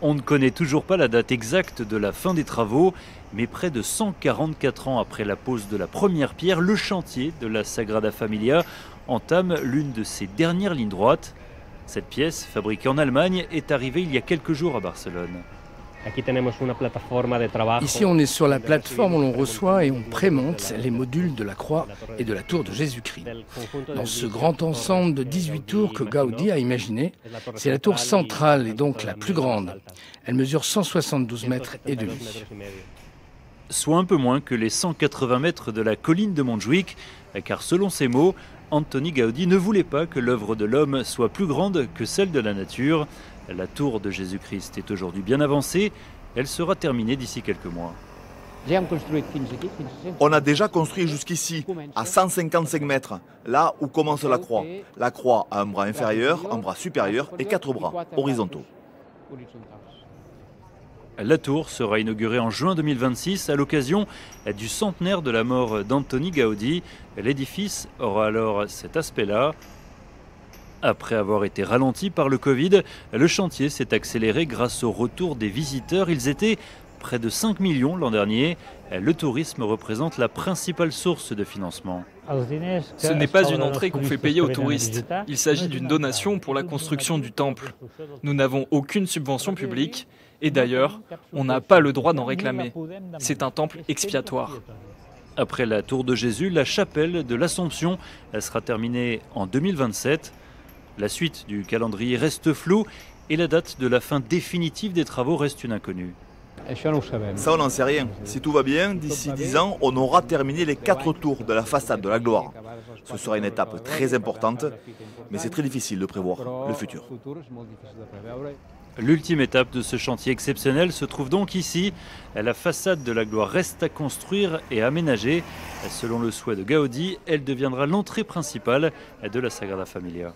On ne connaît toujours pas la date exacte de la fin des travaux, mais près de 144 ans après la pose de la première pierre, le chantier de la Sagrada Familia entame l'une de ses dernières lignes droites. Cette pièce, fabriquée en Allemagne, est arrivée il y a quelques jours à Barcelone. Ici, on est sur la plateforme où l'on reçoit et on prémonte les modules de la croix et de la tour de Jésus-Christ. Dans ce grand ensemble de 18 tours que Gaudi a imaginé, c'est la tour centrale et donc la plus grande. Elle mesure 172 mètres et demi. Soit un peu moins que les 180 mètres de la colline de Montjuïc, car selon ses mots, Antoni Gaudi ne voulait pas que l'œuvre de l'homme soit plus grande que celle de la nature. La tour de Jésus-Christ est aujourd'hui bien avancée, elle sera terminée d'ici quelques mois. On a déjà construit jusqu'ici, à 155 mètres, là où commence la croix. La croix a un bras inférieur, un bras supérieur et 4 bras horizontaux. La tour sera inaugurée en juin 2026 à l'occasion du centenaire de la mort d'Antoni Gaudi. L'édifice aura alors cet aspect-là. Après avoir été ralenti par le Covid, le chantier s'est accéléré grâce au retour des visiteurs. Ils étaient près de 5 millions l'an dernier. Le tourisme représente la principale source de financement. Ce n'est pas une entrée qu'on fait payer aux touristes. Il s'agit d'une donation pour la construction du temple. Nous n'avons aucune subvention publique et d'ailleurs, on n'a pas le droit d'en réclamer. C'est un temple expiatoire. Après la tour de Jésus, la chapelle de l'Assomption sera terminée en 2027. La suite du calendrier reste floue et la date de la fin définitive des travaux reste une inconnue. Ça, on n'en sait rien. Si tout va bien, d'ici 10 ans, on aura terminé les 4 tours de la façade de la gloire. Ce sera une étape très importante, mais c'est très difficile de prévoir le futur. L'ultime étape de ce chantier exceptionnel se trouve donc ici. La façade de la gloire reste à construire et à aménager. Selon le souhait de Gaudi, elle deviendra l'entrée principale de la Sagrada Familia.